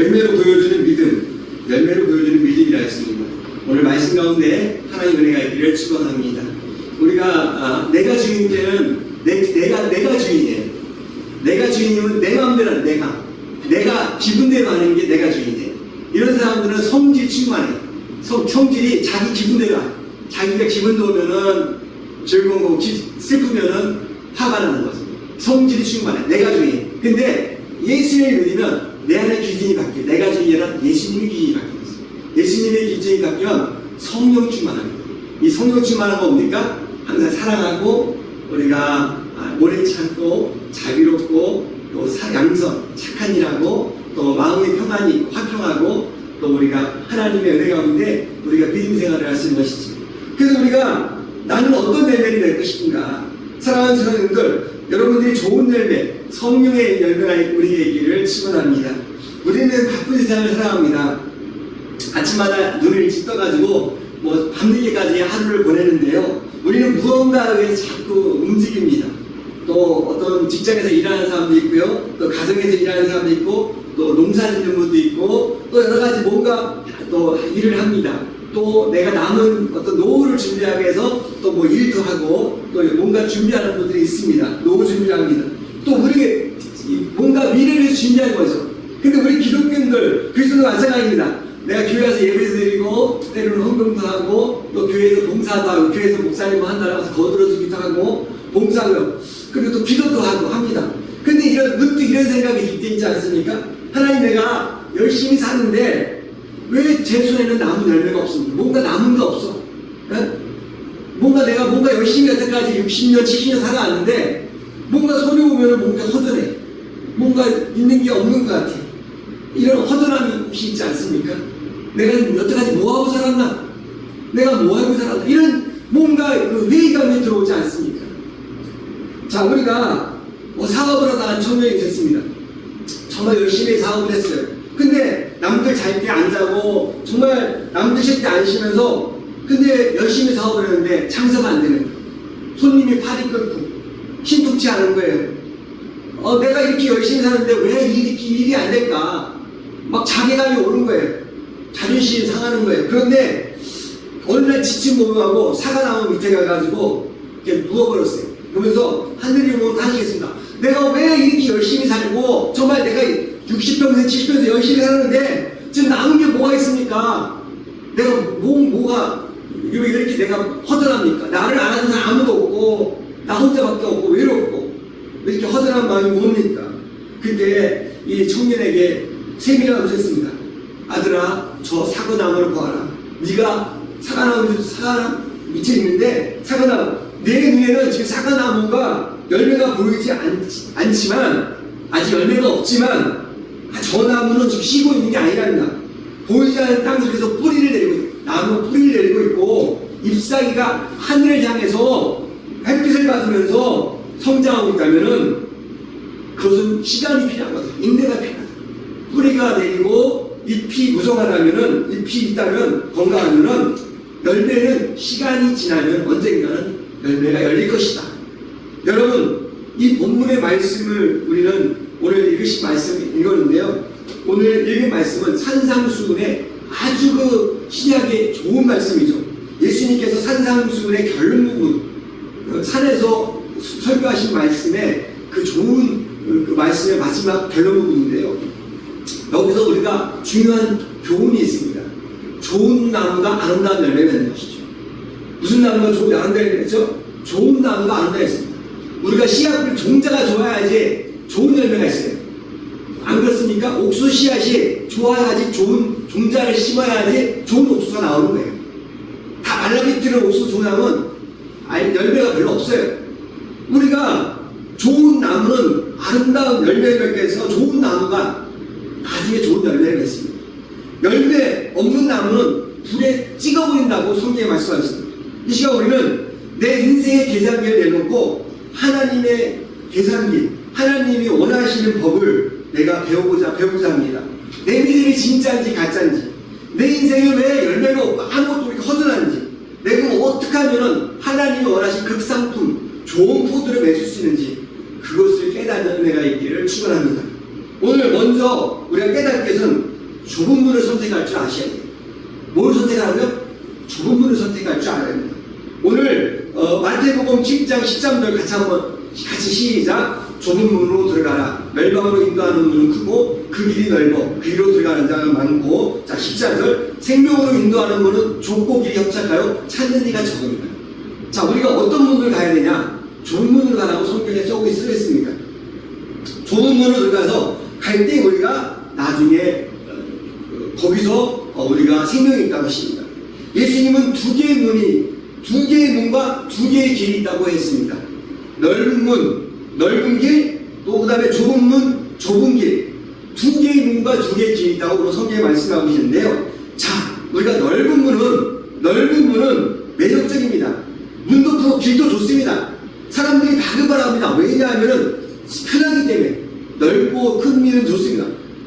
열매로 보여주는 믿음, 열매로 보여주는 믿음이라 했습니다. 오늘 말씀 가운데 하나님의 은혜가 있기를 축원합니다. 우리가 내가 주인 때는 내가 주인이에요. 내가 주인이면 내 마음대로 하는 내가 기분대로 하는 게 내가 주인이에요. 이런 사람들은 성질이 충만해요. 성질이 자기 기분대로 하요. 자기가 기분 좋으면은 즐거운 거고 슬프면은 화가 나는 거죠. 성질이 충만해. 내가 주인. 근데 예수님을 믿으면 내 안에 기준이 바뀌어요. 내가 주인이 아니라 예수님의 기준이 바뀌어요. 예수님의 기준이 바뀌면 성령 충만합니다. 이 성령 충만한 건 뭡니까? 항상 사랑하고 우리가 오래 참고 자비롭고 또 양선 착한 일하고 또 마음의 평안이 있고 화평하고 또 우리가 하나님의 은혜 가운데 우리가 믿음 생활을 할 수 있는 것이지. 그래서 우리가 나는 어떤 열매를 맺고 싶은가? 사랑하는 성도님들, 여러분들이 좋은 열매, 성령의 열매가 우리에게 있기를 축원합니다. 우리는 바쁜 세상을 살아갑니다. 아침마다 눈을 일찍 떠가지고 밤늦게까지 하루를 보내는데요. 우리는 무언가에 의해서 자꾸 움직입니다. 또 어떤 직장에서 일하는 사람도 있고요. 또 가정에서 일하는 사람도 있고 또 농사 짓는 분도 있고 또 여러 가지 뭔가 또 일을 합니다. 또 내가 남은 어떤 노후를 준비하기 위해서 또 뭐 일도 하고 또 뭔가 준비하는 분들이 있습니다. 노후 준비를 합니다. 또 우리 뭔가 미래를 준비하는 거죠. 근데 우리 기독교인들 그리스도 마찬가지입니다. 내가 교회 가서 예배 드리고 때로는 헌금도 하고 또 교회에서 봉사도 하고 교회에서 목사님을 한다고 해서 거들어주기도 하고 봉사고요. 그리고 또 기도도 하고 합니다. 근데 문득 이런 생각이 들 때 있지 않습니까? 하나님, 내가 열심히 사는데 왜 제 손에는 남은 열매가 없습니까? 뭔가 남은 거 없어. 에? 뭔가 열심히 여태까지 60년, 70년 살아왔는데 뭔가 손에 오면 뭔가 허전해. 뭔가 있는 게 없는 것 같아. 이런 허전함이 혹시 있지 않습니까? 내가 여태까지 뭐하고 살았나? 내가 뭐하고 살았나? 이런 뭔가 회의감이 들어오지 않습니까? 자, 우리가 사업을 하다가 청년이 됐습니다. 정말 열심히 사업을 했어요. 근데 남들 잘 때 안 자고 정말 남들 쉴 때 안 쉬면서 근데 열심히 사업을 했는데 장사가 안 되는 거예요. 손님이 팔이 끊고 신통치 않은 거예요. 내가 이렇게 열심히 사는데 왜 일이 안 될까? 막 자괴감이 오는 거예요. 자존심이 상하는 거예요. 그런데 어느 날 지친 몸하고 사과나무 밑에 가가지고 이렇게 누워버렸어요. 그러면서 하늘이 보고 하시겠습니다. 내가 왜 이렇게 열심히 살고 정말 내가 60평생 70평생 열심히 사는데 지금 남은 게 뭐가 있습니까? 내가 뭐가 왜 이렇게 내가 허전합니까? 나를 알아주는 사람 아무도 없고 나 혼자밖에 없고 외롭고 왜 이렇게 허전한 마음이 뭡니까? 그때 이 청년에게 세미라고 하셨습니다. 아들아, 저 사과나무를 보아라. 네가 사과나무 밑에 있는데 사과나무, 내 눈에는 지금 사과나무가 열매가 보이지 않지만 아직 열매가 없지만 저 나무는 지금 쉬고 있는 게 아니란다. 보이지 않는 땅 속에서 뿌리를 내리고 나무 뿌리를 내리고 있고 잎사귀가 하늘을 향해서 햇빛을 받으면서 성장하고 있다면은 그것은 시간이 필요한 거다. 인내가 필요하다. 뿌리가 내리고 잎이 무성하다면은 잎이 있다면 건강하면은 열매는 시간이 지나면 언젠가는 열매가 열릴 것이다. 여러분, 이 본문의 말씀을 우리는 오늘 읽으신 말씀 읽었는데요. 오늘 읽은 말씀은 산상수훈의 아주 신약의 좋은 말씀이죠. 예수님께서 산상수훈의 결론 부분, 산에서 설교하신 말씀의 그 좋은 그 말씀의 마지막 결론 부분인데요. 여기서 우리가 중요한 교훈이 있습니다. 좋은 나무가 아름다운 열매를 맺는 것이죠. 무슨 나무가 좋은 아름다운 열매를 맺죠? 좋은 나무가 아름다운 했습니다. 우리가 씨앗을 종자가 좋아야지 좋은 열매가 있어요. 안 그렇습니까? 옥수수 씨앗이 좋아야지 좋은 종자를 심어야지 좋은 옥수수가 나오는 거예요. 다 말라비틀은 옥수수 종자는 열매가 별로 없어요. 우리가 좋은 나무는 아름다운 열매를 맺게 해서 좋은 나무가 나중에 좋은 열매를 맺습니다. 열매 없는 나무는 불에 찍어버린다고 성경에 말씀하셨습니다. 이 시간 우리는 내 인생의 계산기를 내놓고 하나님의 계산기, 하나님이 원하시는 법을 내가 배우고자 합니다. 내 믿음이 진짜인지 가짜인지, 내 인생에 왜 열매가 없고 아무것도 이렇게 허전한지, 내가 어떻게 하면 하나님이 원하신 극상품, 좋은 포도를 맺을 수 있는지 그것을 깨닫는 은혜가 있기를 축원합니다. 오늘 먼저 우리가 깨닫을 것은 좁은 문을 선택할 줄 아셔야 돼요. 뭘 선택하라고요? 좁은 문을 선택할 줄 알아야 됩니다. 오늘 마태복음 7장 13절 같이 시작. 좁은 문으로 들어가라. 멸망으로 인도하는 문은 크고 그 길이 넓어 그 길로 들어가는 자가 많고. 자 14절 생명으로 인도하는 문은 좁고 길이 협착하여 찾는 이가 적습니다. 자 우리가 어떤 문을 가야 되냐? 좁은 문으로 가라고 성경에 쓰고 있습니다. 좁은 문으로 들어가서 갈 때 우리가 나중에 거기서 우리가 생명이 있다고 하십니다. 예수님은 두 개의 문과 두 개의 길이 있다고 했습니다. 넓은 문, 넓은 길, 또 그 다음에 좁은 문, 좁은 길. 두 개의 문과 두 개의 길이 있다고 성경에 말씀하고 계시는데요. 자, 우리가 넓은 문은 매력적입니다. 문도 크고 길도 좋습니다. 사람들이 바글바글합니다. 왜냐하면 편하기 때문에. 넓고 큰 길은 좋습니다.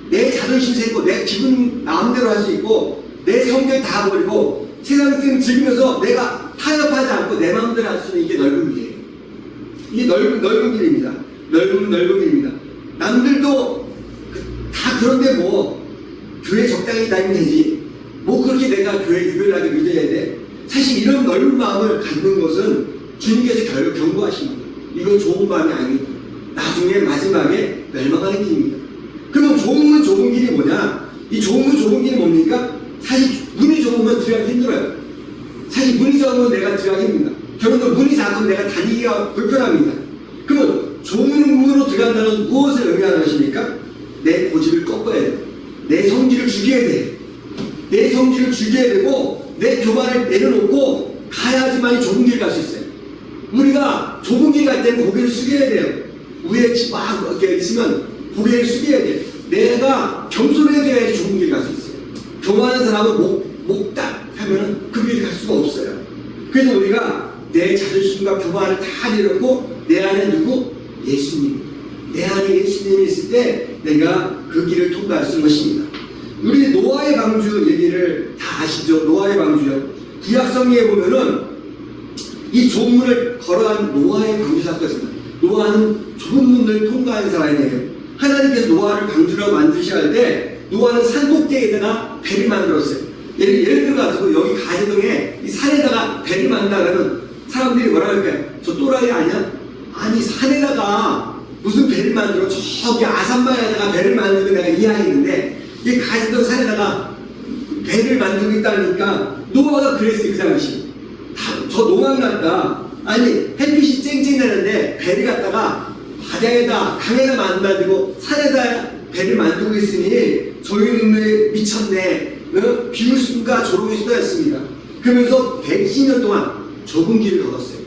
내 자존심 세고 내 기분 마음대로 할 수 있고 내 성격 다 버리고 세상 즐기면서 내가 타협하지 않고 내 마음대로 할 수 있는 이게 넓은 길이에요. 이게 넓은 길입니다. 넓은 길입니다. 남들도 다 그런데 뭐 교회 적당히 다니면 되지. 뭐 그렇게 내가 교회 유별나게 믿어야 돼. 사실 이런 넓은 마음을 갖는 것은 주님께서 결국 경고하십니다. 이건 좋은 마음이 아닙니다. 나중에 마지막에 멸망하는 길입니다. 그럼 좁은 길이 뭐냐? 이 좁은 길이 뭡니까? 사실 문이 좁으면 들어가기 힘들어요. 사실 문이 좁으면 내가 들어가기 힘듭니다. 결혼도 문이 작으면 내가 다니기가 불편합니다. 그러면 좁은 문으로 들어간다는 무엇을 의미하는 것입니까? 내 고집을 꺾어야 돼요. 내 성질을 죽여야 돼요. 내 성질을 죽여야 되고 내 교만을 내려놓고 가야지만 좁은 길 갈 수 있어요. 우리가 좁은 길 갈 때는 고개를 숙여야 돼요. 위에 막 이렇게 있으면 고개를 숙여야 돼요. 내가 겸손해져야지 좁은 길 갈 수 있어요. 교만한 사람은 목딱 하면은 그 길 갈 수가 없어요. 그래서 우리가 내 자존심과 교만을 다 내려놓고 내 안에 누구? 예수님. 내 안에 예수님이 있을 때 내가 그 길을 통과할 수 있는 것입니다. 우리 노아의 방주 얘기를 다 아시죠? 노아의 방주요. 구약성경에 보면은 이 좁은 문을 걸어간 노아의 방주 사건입니다. 노아는 좁은 문을 통과한 사람이에요. 하나님께서 노아를 방주로 만드셔야 할 때 노아는 산 꼭대기에다가 배를 만들었어요. 예를 들어가지고 여기 가해동에 이 산에다가 배를 만든다면 사람들이 뭐라 할까요? 저 또라이 아니야? 아니 산에다가 무슨 배를 만들어? 저기 아산바에다가 배를 만들면 내가 이해하겠는데 이 가해동 산에다가 배를 만들고 있다니까 노아가 그랬어요. 그 당시 저 농악 났다. 아니 햇빛이 쨍쨍 나는데 배를 갖다가 바다에다 강에다 만들고 산에다 배를 만들고 있으니 저희는 미쳤네. 비웃음과 조롱이 쏟아졌습니다. 그러면서 110년 동안 좁은 길을 걸었어요.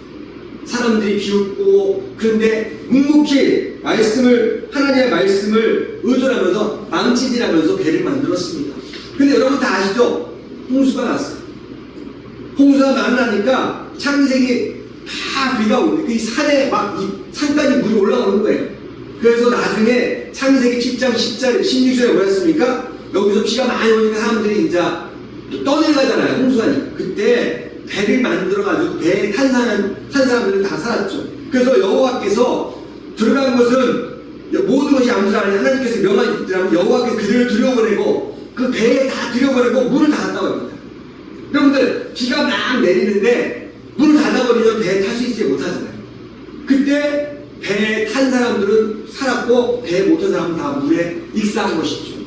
사람들이 비웃고 그런데 묵묵히 하나님의 말씀을 의존하면서 망치질하면서 배를 만들었습니다. 근데 여러분 다 아시죠? 홍수가 났어요. 홍수가 나니까 창세기 다 비가 오는데 그 산에 막 산까지 물이 올라오는 거예요. 그래서 나중에 창세기 7장 10절 16절에 뭐였습니까? 여기서 비가 많이 오니까 사람들이 이제 떠내려가잖아요. 홍수가. 그때 배를 만들어가지고 배에 탄 사람들은 다 살았죠. 그래서 여호와께서 들어간 것은 모든 것이 암수라니 하나님께서 명하시더라면 여호와께 그들을 들여보내고 그 배에 다 들여보내고 문을 닫았다고 합니다. 여러분들 비가 막 내리는데 문을 닫아버리면 배에 탈 수 있어요? 못하잖아요. 그때 배에 탄 사람들은 살았고 배에 못 탄 사람은 다 물에 익사한 것이죠.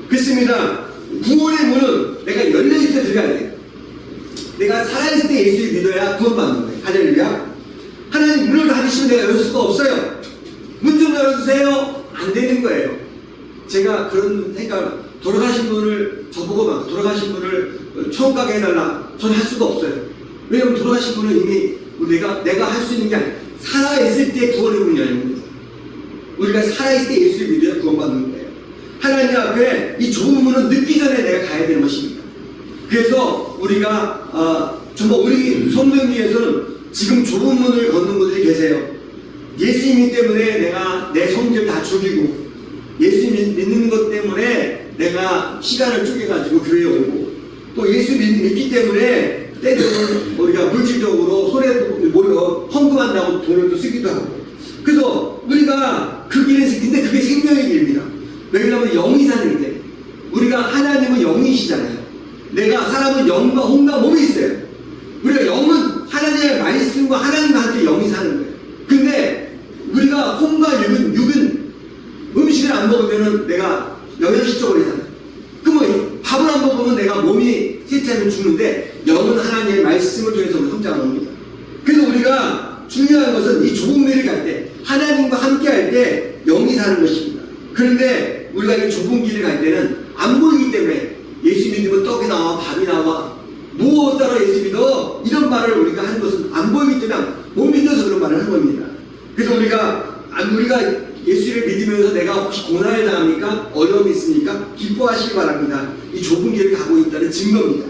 그렇습니다. 구원의 문은 내가 열려있을 때 들어가야 돼요. 내가 살아있을 때 예수를 믿어야 구원받는 거예요. 할렐루야. 하나님 문을 닫으시면 내가 열 수가 없어요. 문 좀 열어주세요. 안 되는 거예요. 제가 그런 생각을 돌아가신 분을 저보고 막 돌아가신 분을 처음 가게 해달라. 저는 할 수가 없어요. 왜냐면 돌아가신 분은 이미 내가 할 수 있는 게 아니에요. 살아있을 때 구원의 문이 열리는 거예요. 우리가 살아있을 때 예수를 믿어야 구원받는 거예요. 하나님 앞에 이 좁은 문은 늦기 전에 내가 가야 되는 것입니다. 그래서 우리가 정말 우리 성도님에서는 지금 좁은 문을 걷는 분들이 계세요. 예수님 때문에 내가 내 성질 다 죽이고 예수님 믿는 것 때문에 내가 시간을 쪼개가지고 교회에 오고 또 예수 믿기 때문에 때로는 우리가 물질적으로 손에 몰려 헌금한다고 돈을 또 쓰기도 하고 그래서 우리가 그 길에서 근데 그게 생명의 길입니다. 왜냐하면 영이 사는 때 우리가 하나님 사람은 영과 혼과 몸이 있어요. 우리가 영은 하나님의 말씀과 하나님과 함께 영이 사는 거예요. 근데 우리가 혼과 육은 음식을 안 먹으면 내가 영양실 적버리잖아요. 그러면 밥을 안 먹으면 내가 몸이 쇠퇴하면 죽는데 영은 하나님의 말씀을 통해서 성장하는 겁니다. 그래서 우리가 중요한 것은 이 좁은 길을 갈 때 하나님과 함께 할 때 영이 사는 것입니다. 그런데 우리가 이 좁은 길을 갈 때는 안 보이기 때문에 예수 믿으면 떡이 나와 밥이 나와 무엇 따라 예수 믿어 이런 말을 우리가 하는 것은 안 보이기 때문에 못 믿어서 그런 말을 한 겁니다. 그래서 우리가 예수를 믿으면서 내가 혹시 고난을 당합니까? 어려움이 있습니까? 기뻐하시기 바랍니다. 이 좁은 길을 가고 있다는 증거입니다.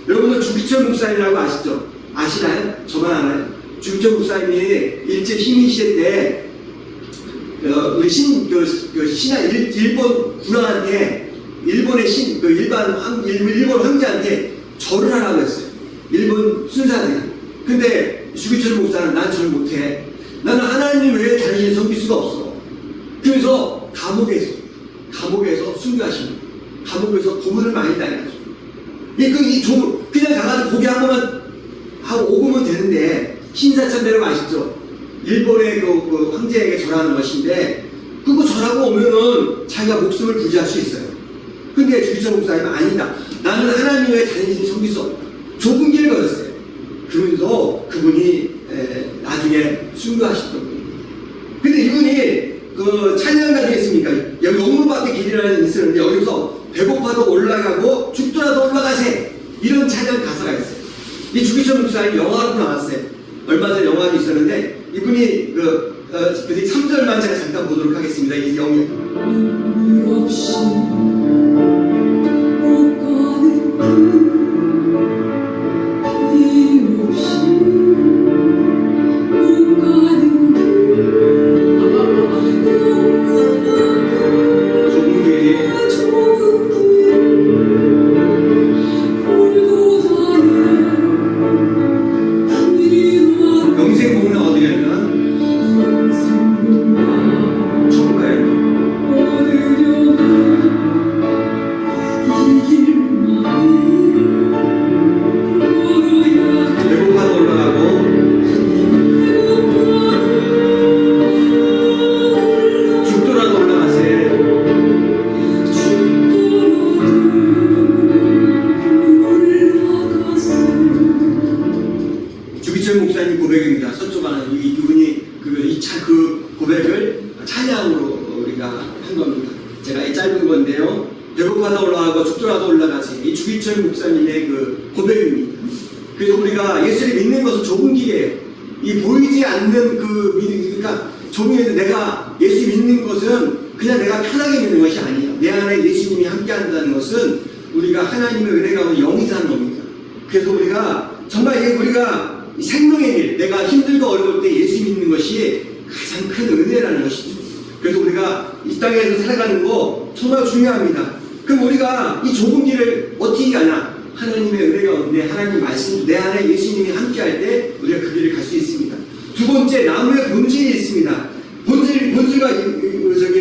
여러분은 주기철 목사님이라고 아시죠? 아시나요? 저만 알아요? 주기철 목사님이 일제 희민시대 때 우리 일본 군왕한테 일본의 일본 황제한테 절을 하라고 했어요. 일본 순사들이. 근데 주기철 목사는 난 절 못해. 나는 하나님 외에 다른 일 섬길 수가 없어. 그래서 감옥에서 순교하십니다. 감옥에서 고문을 많이 당해가지고. 그냥 가가지고 고개 한 번만 하고 오고면 되는데, 신사참배라고 아시죠? 일본의 그 황제에게 절하는 것인데, 그거 절하고 오면은 자기가 목숨을 부지할 수 있어요. 근데 주기철 목사님은 아니다. 나는 하나님 외에 다른 일 섬길 수 없다. 좁은 길을 걸었어요. 그러면서 그분이 나중에 순교하셨던 분입니다. 근데 이분이 그 찬양가 중에 있습니까? 영문밖에 길이라는 있었는데 여기서 배고파도 올라가고 죽더라도 올라가세 이런 찬양 가사가 있어요. 이 주기철 목사님 영화로 나왔어요. 얼마 전에 영화도 있었는데 이분이 그 3절만 제가 잠깐 보도록 하겠습니다. 이 영이 없이 못 가는 그 고백을 찬양으로 우리가 한 겁니다. 제가 이 짧은 건데요. 배고파도 올라가고 죽더라도 올라가지. 이 주기철 목사님의 그 고백입니다. 그래서 우리가 예수를 믿는 것은 좁은 길이에요. 이 보이지 않는 그러니까 좁은 길인데 내가 예수 믿는 것은 그냥 내가 편하게 믿는 것이 아니에요. 내 안에 예수님이 함께 한다는 것은 우리가 하나님의 은혜가 영이 사는 겁니다. 그래서 우리가 정말 우리가 생명의 길, 내가 힘들고 어려울 때 예수 믿는 것이 가장 큰 은혜라는 것이죠. 그래서 우리가 이 땅에서 살아가는 거 정말 중요합니다. 그럼 우리가 이 좁은 길을 어떻게 가냐? 하나님의 은혜가 없네. 하나님 말씀, 내 안에 예수님이 함께할 때 우리가 그 길을 갈 수 있습니다. 두 번째, 나무의 본질이 있습니다. 본질과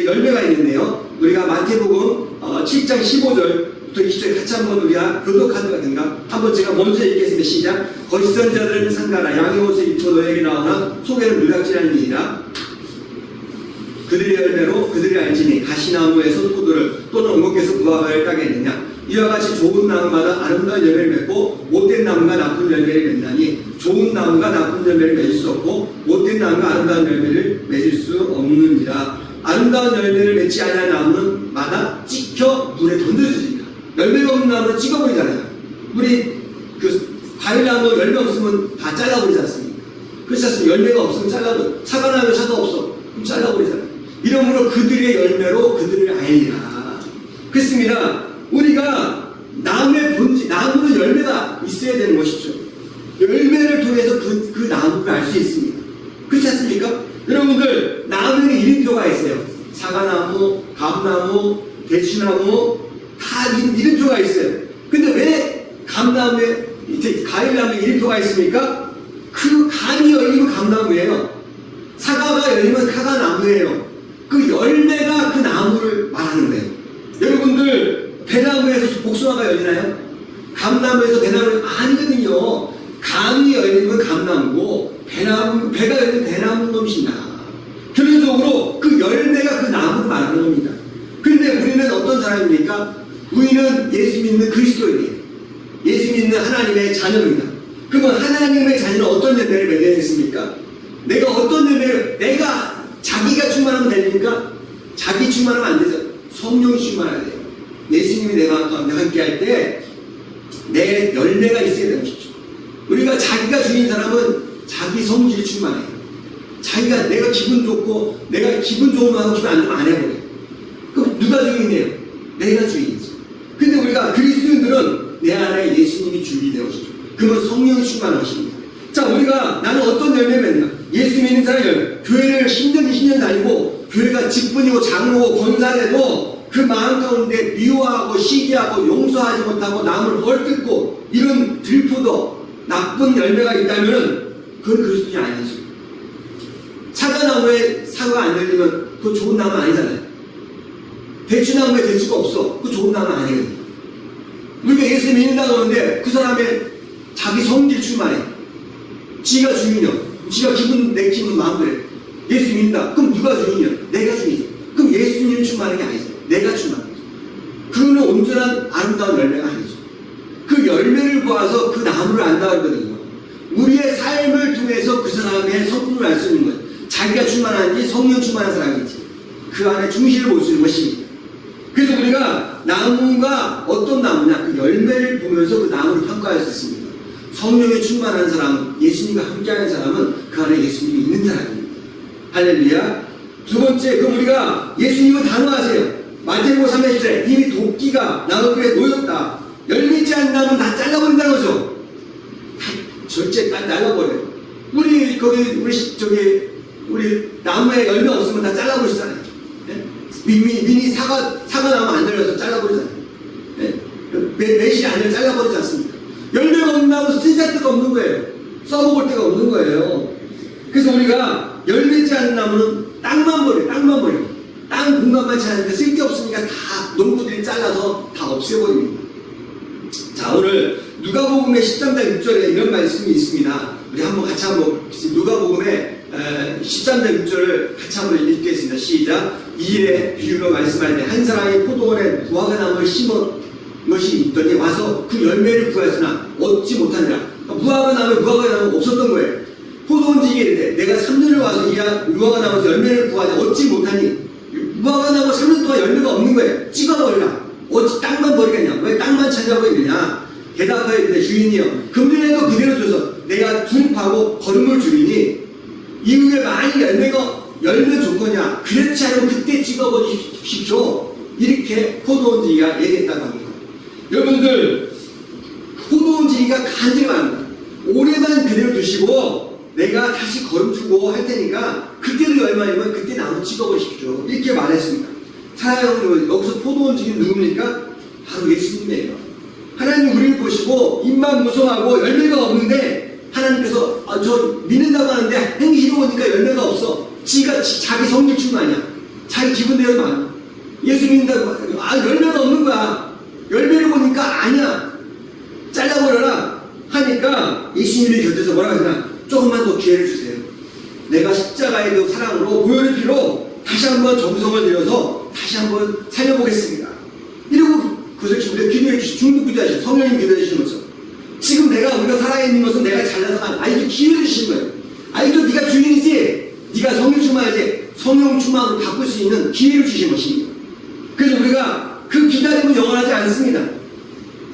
열매가 있는데요. 우리가 마태복음 7장 15절부터 20절 같이 한번 우리가 교독하든가 한번 제가 먼저 읽겠습니다. 시작. 거짓 선지자들은 상가라 양의 옷을 입고 너에게 나오나 속에는 물각질하는 일이라. 그들의 열매로 그들이 알지니 가시나무에서 포도를 또는 엉겅퀴에서 무화과를 따겠느냐. 이와 같이 좋은 나무마다 아름다운 열매를 맺고 못된 나무가 나쁜 열매를 맺나니 좋은 나무가 나쁜 열매를 맺을 수 없고 못된 나무가 아름다운 열매를 맺을 수 없느니라. 아름다운 열매를 맺지 않은 나무는 마다 찍혀 물에 던져지니라. 열매가 없는 나무는 찍어버리잖아요. 우리 과일나무 열매 없으면 다 잘라버리지 않습니까? 그렇지 않습니까? 열매가 없으면 잘라버려. 사과 나무 사과 없어. 그럼 잘라버리잖아요. 이러므로 그들의 열매로 그들을 알리라. 그렇습니다. 우리가 나무의 본질, 나무는 열매가 있어야 되는 것이죠. 열매를 통해서 그 나무를 알 수 있습니다. 그렇지 않습니까? 여러분들, 나무에는 이름표가 있어요. 사과나무, 감나무, 대추나무, 다 이름표가 있어요. 근데 왜 감나무에, 과일나무에 이름표가 있습니까? 그 감이 열리면 감나무예요. 사과가 열리면 사과나무예요. 그 열매가 그 나무를 말하는 거예요. 여러분들, 배나무에서 복숭아가 열리나요? 감나무에서 배나무 아니거든요. 감이 열리면 감나무고 배가 열리면 배나무 놈이시나. 결론적으로 그 열매가 그 나무를 말하는 겁니다. 그런데 우리는 어떤 사람입니까? 우리는 예수 믿는 그리스도인이에요. 예수 믿는 하나님의 자녀입니다. 그러면 하나님의 자녀는 어떤 열매를 맺어야 겠습니까? 내가 어떤 열매를, 내가 자기가 충만하면 됩니까? 자기 충만하면 안 되죠. 성령이 충만해야 돼요. 예수님이 내 마음 가운데 함께 할 때 내 열매가 있어야 되는 것이죠. 우리가 자기가 주인 사람은 자기 성질이 충만해요. 자기가 내가 기분 좋고 내가 기분 좋으면 하고 기분 안 좋으면 안 해버려요. 그럼 누가 주인이에요? 내가 주인이지. 근데 우리가 그리스도인들은 내 안에 예수님이 주인이 되는 것이죠. 그러면 성령이 충만한 것입니다. 자, 우리가 나는 어떤 열매를 맺나? 예수 믿는 사람이 교회를 10년 다니고 교회가 직분이고 장로고 권사래도 그 마음 가운데 미워하고 시기하고 용서하지 못하고 남을 헐뜯고 이런 들포도 나쁜 열매가 있다면 그건 그리스도인이 아니죠. 사과나무에 사과가 안 열리면 그거 좋은 나무 아니잖아요. 대추나무에 대추가 없어. 그거 좋은 나무 아니거든요. 우리가 예수 믿는다고 하는데 그 사람의 자기 성질 충만해. 지가 주인이요. 지가 내 기분 마음대로 해. 예수 믿는다. 그럼 누가 주인이야? 내가 주인이죠. 그럼 예수님 충만한 게 아니죠. 내가 충만한 거죠. 그거는 온전한 아름다운 열매가 아니죠. 그 열매를 보아서 그 나무를 안다 그러거든요. 우리의 삶을 통해서 그 사람의 성품을 알 수 있는 거예요. 자기가 충만한지 성령 충만한 사람인지 그 안에 충실을 볼 수 있는 것입니다. 그래서 우리가 나무가 어떤 나무냐 그 열매를 보면서 그 나무를 평가할 수 있습니다. 성령에 충만한 사람, 예수님과 함께하는 사람은 그 안에 예수님이 있는 사람입니다. 할렐루야. 두 번째, 그럼 우리가 예수님을 단호하세요. 마태복음 3장 10절에 이미 도끼가 나무꾼에 놓였다. 열리지 않는 나무는 다 잘라버린다는 거죠. 다 절제 다 날라버려요. 우리 나무에 열매 없으면 다 잘라버리잖아요. 네? 미니 사과 나무 안 열려서 잘라버리잖아요. 네? 매실 안 열려 잘라버리지 않습니까? 열매가 없는 나무 쓰잘 데가 없는 거예요. 써먹을 데가 없는 거예요. 그래서 우리가 열리지 않는 나무는 땅만 버려요. 땅 공간만 차는데 쓸데없으니까 다 농부들이 잘라서 다 없애버립니다. 자, 오늘 누가복음의 13장 6절에 이런 말씀이 있습니다. 우리 같이 한번 누가복음의 13장 6절을 같이 한번 읽겠습니다. 시작. 이에 비유로 말씀할 때 한 사람이 포도원에 무화과 나무를 심은 것이 있더니 와서 그 열매를 구하였으나 얻지 못하니라. 무화과 나무가 없었던 거예요. 포도원지기에 이르되 내가 3년을 와서 이 무화과 나무에서 열매를 구하자 얻지 못하니 무화과 나무 3년 동안 열매가 없는 거예요. 찍어버리라. 어찌 땅만 버리겠냐? 왜 땅만 찾아버리느냐? 대답하여 이르되 주인이여 금년에도 그대로 줘서 내가 두릅하고 거름을 주리니 이후에 많이 열면 좋거냐? 그렇지 않으면 그때 찍어버리십시오. 이렇게 포도원지기가 얘기했다고 합니다. 여러분들 포도원지기가 간증을 합니다. 올해만 그대로 두시고 내가 다시 거름 주고 할 테니까 그때도 열매이면 그때 나무 찍어버리십시오. 이렇게 말했습니다. 사랑하는 여기서 포도원지기는 누굽니까? 바로 예수님이에요. 하나님 우리를 보시고 입만 무성하고 열매가 없는데 하나님께서 저 믿는다고 하는데 행실이 오니까 열매가 없어. 자기 성질 충만이야. 자기 기분대로 많아. 예수 믿는다고 열매가 없는 거야. 열매를 보니까 아니야. 잘라버려라 하니까 예수님의 곁에서 뭐라고 하냐? 조금만 더 기회를 주세요. 내가 십자가의 그 사랑으로 보혈의 피로 다시 한번 정성을 들여서 다시 한번 살려보겠습니다. 이러고 그것을 우리가 기도해 주시, 중국 기도하시고 성령님 기도해 주시는 거죠. 지금 우리가 살아있는 것은 내가 잘나서 아직도 기회를 주신 거예요. 아직도 네가 주인이지, 네가 성령 충만하지, 성령 충만으로 바꿀 수 있는 기회를 주신 것입니다. 그래서 우리가 그 기다림은 영원하지 않습니다.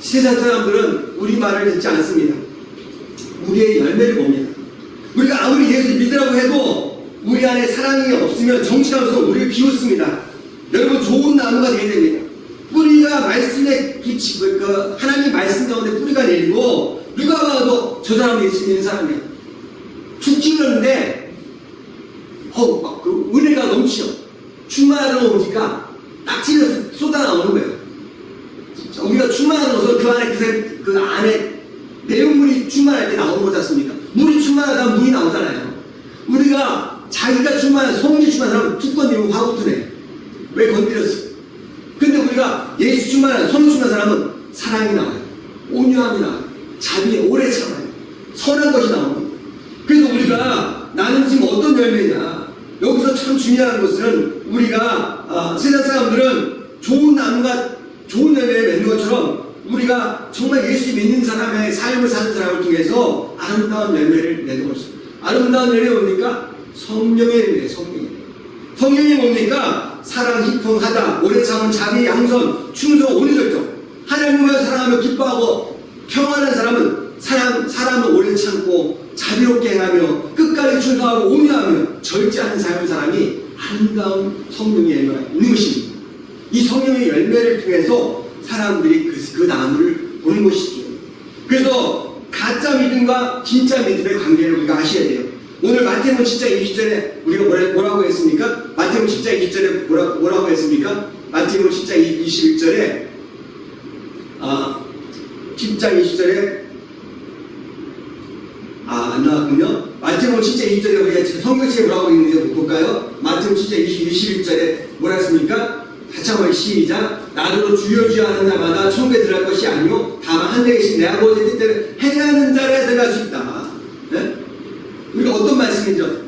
세상 사람들은 우리 말을 듣지 않습니다. 우리의 열매를 봅니다. 우리가 아무리 예수 믿으라고 해도 우리 안에 사랑이 없으면 정치하면서 우리를 비웃습니다. 여러분 좋은 나무가 되어야 됩니다. 뿌리가 말씀에 하나님 말씀 가운데 뿌리가 내리고 누가 봐도 저 사람은 예수 믿는 사람이야. 죽지 그러는데 그 은혜가 넘치죠. 충만하다 보니까 딱지를 쏟아 나오는 거예요. 우리가 충만한 것은 그 안에 내용물이 충만할 때 나오는 거지 않습니까? 물이 충만하다면 물이 나오잖아요. 우리가 자기가 충만한, 성질 충만한 사람은 툭 건드리고 화가 붙으네. 왜 건드렸어? 근데 우리가 예수 충만한, 성령 충만한 사람은 사랑이 나와요. 온유함이나 자비, 오래 참아요. 선한 것이 나옵니다. 그래서 우리가 나는 지금 어떤 열매냐, 여기서 참 중요한 것은 우리가 세상 사람들은 좋은 나무가 좋은 열매를 맺는 것처럼 우리가 정말 예수 믿는 사람의 삶을 사는 사람을 통해서 아름다운 열매를 내는 것입니다. 아름다운 열매 뭡니까? 성령의 열매, 성령이 뭡니까? 사랑, 희평하다, 오래 참은 자비, 양선, 충성, 온유 절정. 하나님을 사랑하며 기뻐하고 평안한 사람은 사람을 오래 참고 자비롭게 행하며 끝까지 충성하고 온유하며 절제하는 삶을 사람이 아름다운 성령의 열매가 있는 것입니다. 이 성령의 열매를 통해서 사람들이 그 나무를 보는 것이죠. 그래서 가짜 믿음과 진짜 믿음의 관계를 우리가 아셔야 돼요. 오늘 마태복음 10장 20절에 우리가 뭐라고 했습니까? 마태복음 10장 20절에 뭐라고 했습니까? 마태복음 10장 21절에 10장 20절에 안 나왔군요. 마태복음 10장 20절에 우리가 지금 성경책에 뭐라고 있는지 볼까요? 마태복음 10장 21절에 뭐라 했습니까? 같이 한번 시작. 나더러 주여 주여 하는 자마다 천국에 들어갈 것이 아니요 다만 하늘에 계신 내 아버지의 뜻대로 행하는 자라 들어갈 수 있다. 네? 우리가 어떤 말씀이죠?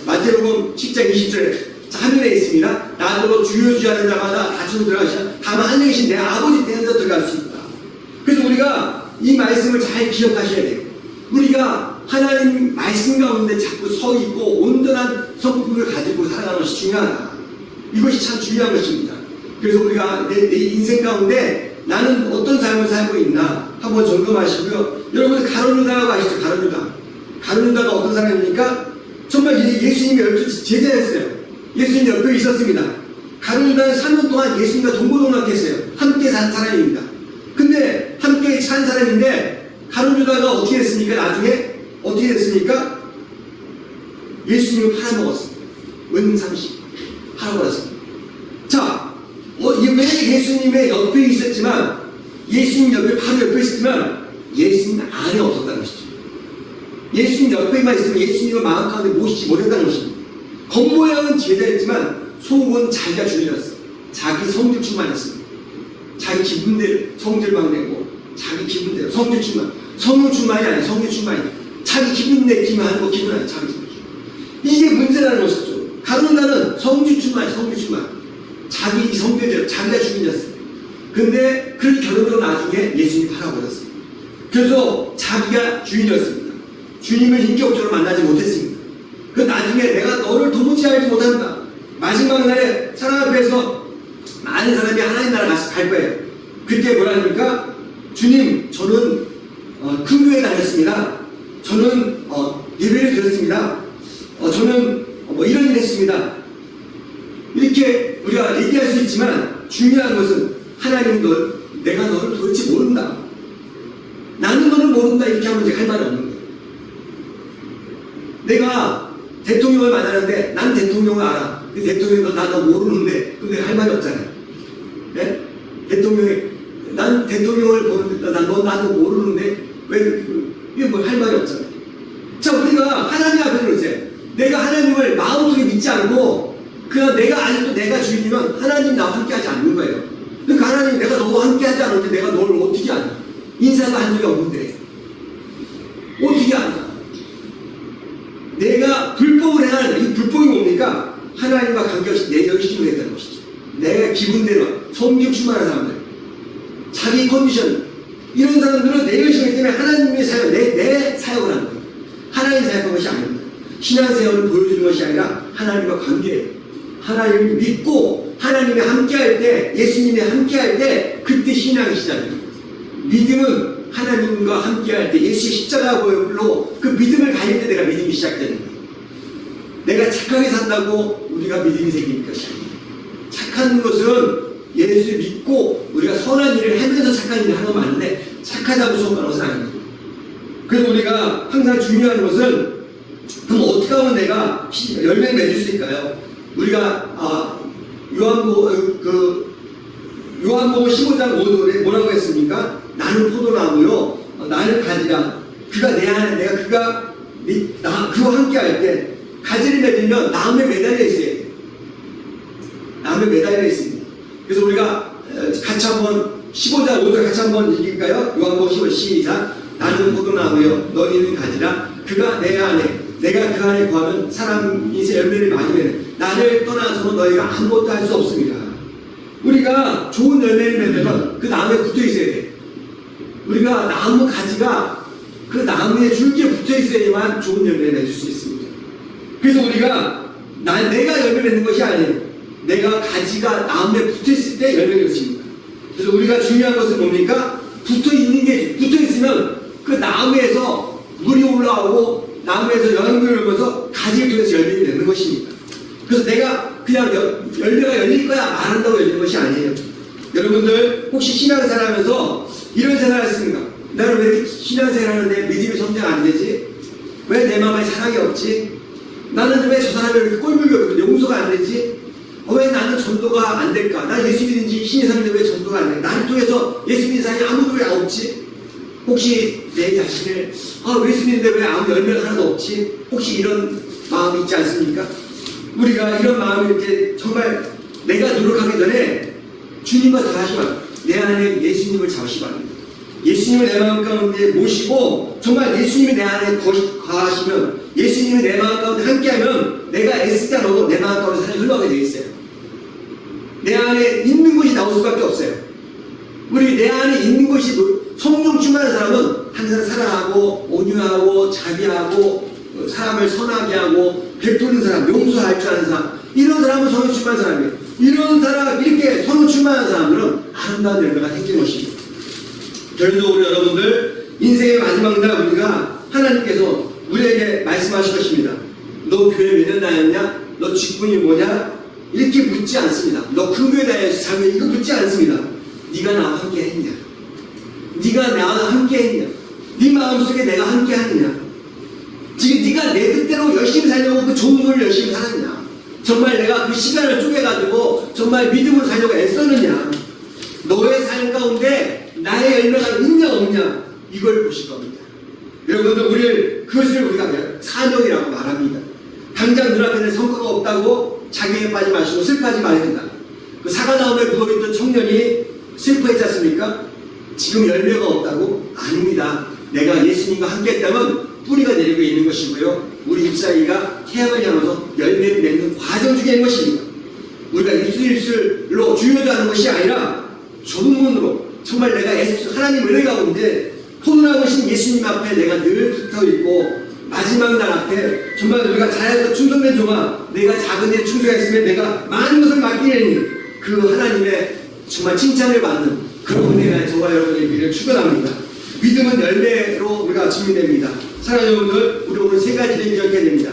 마태복음 10장 20절에 하늘에 있습니다. 나더러 주여 주여 하는 자마다 다 천국에 들어가시라. 다만 하늘에 계신 내 아버지의 뜻대로 들어갈 수 있다. 그래서 우리가 이 말씀을 잘 기억하셔야 돼요. 우리가 하나님 말씀 가운데 자꾸 서 있고 온전한 성품을 가지고 살아가는 것이 중요하다. 이것이 참 중요한 것입니다. 그래서 우리가 내 인생 가운데 나는 어떤 삶을 살고 있나 한번 점검하시고요. 여러분 가룟유다라고 아시죠? 가룟유다가 어떤 사람입니까? 정말 예수님의 열두 제자였어요. 예수님 옆에 있었습니다. 가룟유다는 3년 동안 예수님과 동고동락했어요. 함께 산 사람입니다. 근데 함께 산 사람인데 가룟유다가 어떻게 됐습니까? 나중에 어떻게 됐습니까? 예수님을 팔아먹었습니다. 은상식 팔아먹었습니다. 자, 왜 예수님의 옆에 있었지만 예수님 옆에 바로 옆에 있었지만 예수님 안에 없었다는 것이죠. 예수님 옆에만 있으면 예수님을 마음 가운데 모시지 못했다는 것입니다. 겉모양은 제자였지만 속은 자기가 주인이었어요. 자기 성질 충만했습니다. 자기 기분대로 성질만 내고 자기 기분대로 성질 충만. 성령 충만이 아니라 성질 충만이 자기 기분 내기만 하는 거 기분 아니야. 자기 기분. 이게 문제라는 것이죠. 가룟유다는 성질 충만. 자기 성질대로 자기가 주인이었어요. 근데 그 결혼으로 나중에 예수님이 팔아버렸어요. 그래서 자기가 주인이었습니다. 주님을 인격적으로 만나지 못했습니다. 그 나중에 내가 너를 도무지 알지 못한다. 마지막 날에 사람 앞에서 많은 사람이 하나님 나라 갈 거예요. 그때 뭐라 합니까? 주님, 저는 큰 교회 다녔습니다. 저는 예배를 드렸습니다. 저는 이런 일 했습니다. 이렇게 우리가 얘기할 수 있지만 중요한 것은 하나님 내가 너를 도대체 모른다. 나는 너를 모른다. 이렇게 하면 이제 할 말이 없는 거예요. 내가 대통령을 만나는데 난 대통령을 알아. 그 대통령이 너 모르는데 그럼 내가 할 말이 없잖아요. 네? 난 대통령을 보는데 나도 모르는데 왜 이게 뭐 할 말이 없잖아요. 자, 우리가 하나님 앞에 그러세요. 내가 하나님을 마음속에 믿지 않고 그냥 내가 아직도 내가 주인이면 하나님 나와 함께하지 않는 거예요. 그러니까 하나님 내가 너와 함께하지 않는데 내가 너를 어떻게 아냐? 인사도 한 적이 없는데 어떻게 아냐? 내가 불법을 해야 하는 이 불법이 뭡니까? 하나님과 관계없이 내 열심을 했다는 것이죠. 내 기분대로 성령 충만한 사람들, 자기 컨디션 이런 사람들은 내 열심을 때문에 하나님의 사역, 내 사역을 하는 거예요. 하나님 사역한 것이 아닙니다. 신앙생활을 보여주는 것이 아니라 하나님과 관계예요. 하나님을 믿고 하나님이 함께할 때, 예수님이 함께할 때 그때 신앙이 시작입니다. 믿음은 하나님과 함께할 때 예수의 십자가로 그 믿음을 가질 때 내가 믿음이 시작되는 거예요. 내가 착하게 산다고 우리가 믿음이 생기는 것이 아닙니다. 착한 것은 예수를 믿고 우리가 선한 일을 하면서 착한 일을 하는 건 맞는데 착하다고 성공하는 것은 아닙니다. 그래서 우리가 항상 중요한 것은 그럼 어떻게 하면 내가 열매를 맺을 수 있을까요? 우리가 요한복음 15장 5절에 뭐라고 했습니까? 나는 포도나무요 나를 가지라. 그가 내 안에 그와 함께 할 때 가지를 맺으면 나무에 매달려 있어야 돼요. 나무에 매달려 있습니다. 그래서 우리가 같이 한번 15장 5절 같이 한번 읽을까요? 요한복음 15 시작. 나는 포도나무요 너희는 가지라. 그가 내 안에 내가 그 안에 거하면 사람이 열매를 많이 맺는 나를 떠나서는 너희가 아무것도 할 수 없습니다. 우리가 좋은 열매를 맺으면 그 나무에 붙어 있어야 돼. 우리가 나무 가지가 그 나무의 줄기에 붙어 있어야만 좋은 열매를 맺을 수 있습니다. 그래서 우리가 내가 열매 맺는 것이 아니에요. 내가 가지가 나무에 붙어 있을 때 열매를 맺습니다. 그래서 우리가 중요한 것은 뭡니까? 붙어 있으면 그 나무에서 물이 올라오고 나무에서 영양분을 얻어서 가지를 통해서 열매를 맺는 것입니다. 그래서 내가 그냥 열매가 열릴 거야 말한다고 열리는 것이 아니에요. 여러분들 혹시 신앙생활 하면서 이런 생각을 했습니까? 나는 왜 신앙생활 하는데 믿음이 성장 안 되지? 왜 내 마음에 사랑이 없지? 나는 왜 저 사람이 이렇게 꼴불교 용서가 안 되지? 왜 나는 전도가 안 될까? 나 예수 믿은 지 신의 삶인데 왜 전도가 안 돼? 나를 통해서 예수 믿는 사람이 아무도 왜 없지? 혹시 내 자신을 예수 믿는데 왜 아무 열매가 하나도 없지? 혹시 이런 마음이 있지 않습니까? 우리가 이런 마음을 이렇게 정말 내가 노력하기 전에 주님과 다 하시면 내 안에 예수님을 잡으시 바랍니다. 예수님을 내 마음 가운데 모시고 정말 예수님이 내 안에 거하시면 예수님이 내 마음 가운데 함께하면 내가 애쓰지 않아도 내 마음 가운데 사랑이 흘러가게 되어 있어요. 내 안에 있는 것이 나올 수밖에 없어요. 우리 내 안에 있는 것이 성령 충만한 사람은 항상 사랑하고 온유하고 자비하고 사람을 선하게 하고 베푸는 사람, 용서할 줄 아는 사람, 이런 사람은 성령 충만한 사람이에요. 이런 사람, 이렇게 성령 충만한 사람들은 아름다운 열매가 생기는 것입니다. 결론적으로 여러분들 인생의 마지막 날 우리가 하나님께서 우리에게 말씀하실 것입니다. 너 교회 몇 년 다녔냐? 너 직분이 뭐냐? 이렇게 묻지 않습니다. 너 근무에 대해서 자면 이거 묻지 않습니다. 네가 나와 함께 했냐? 네가 나와 함께 했냐? 네 마음속에 내가 함께 하느냐? 지금 네가 내 뜻대로 열심히 살려고 그 좋은 걸 열심히 살았냐? 정말 내가 그 시간을 쪼개가지고 정말 믿음으로 살려고 애썼느냐? 너의 삶 가운데 나의 열매가 있냐 없냐? 이걸 보실 겁니다. 여러분들 우리를 그것을 우리가 사명이라고 말합니다. 당장 눈앞에는 성과가 없다고 자기에 빠지 마시고 슬퍼하지 말아야 된다. 그 사과나무에 누워있던 청년이 슬퍼했지 않습니까? 지금 열매가 없다고? 아닙니다. 내가 예수님과 함께 했다면 뿌리가 내리고 있는 것이고요. 우리 잎사귀가 태양을 향해서 열매를 맺는 과정 중에 있는 것입니다. 우리가 입술로 주요자하는 것이 아니라 좁은 문으로 정말 내가 하나님 은혜 가운데 포도나무신 예수님 앞에 내가 늘 붙어 있고 마지막 날 앞에 정말 우리가 자연에서 충성된 종아 내가 작은 일에 충성했으면 내가 많은 것을 맡기려니 그 하나님의 정말 칭찬을 받는 그런 은혜가 저와 여러분의 미래를 축원합니다. 믿음은 열매로 우리가 증명됩니다. 사랑하는 여러분들, 우리 오늘 세 가지를 기억해야 됩니다.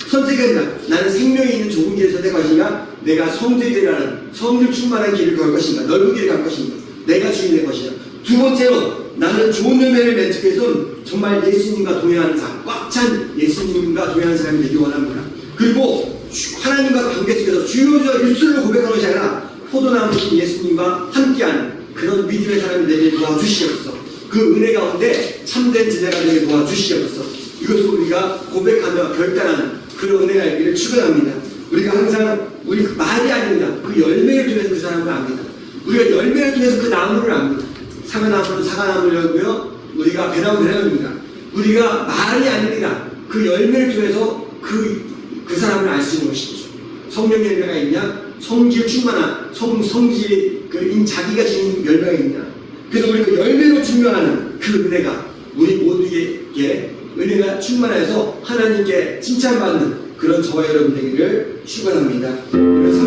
선택한다. 나는 생명이 있는 좁은 길을 선택할 것인가? 내가 성질이라는 성질 충만한 길을 걸 것인가? 넓은 길을 갈 것인가? 내가 주인의 것이다. 두 번째로 나는 좋은 열매를 맺기 위해서는 정말 예수님과 동행하는 삶, 꽉 찬 예수님과 동행하는 사람이 되기 원합니다. 그리고 하나님과 관계 속에서 주요적 입술로 고백하는 것이 아니라 포도나무신 예수님과 함께하는 그런 믿음의 사람이 되게 도와주시옵소서. 그 은혜 가운데 참된 제자가 되게 도와주시옵소서. 이것을 우리가 고백하며 결단하는 그런 은혜가 있기를 축원합니다. 우리가 항상 우리 말이 아닙니다. 그 열매를 통해서 그 사람을 압니다. 우리가 열매를 통해서 그 나무를 압니다. 사과나무는 사과나무였고요. 우리가 배나무는 배나무입니다. 우리가 말이 아닙니다. 그 열매를 통해서 그 사람을 알 수 있는 것이죠. 성령의 열매가 있냐? 성질 충만한 성질이 자기가 지닌 열매가 있냐? 그래서 우리가 열매로 증명하는 그 은혜가 우리 모두에게 은혜가 충만해서 하나님께 칭찬받는 그런 저와 여러분 되기를 축원합니다.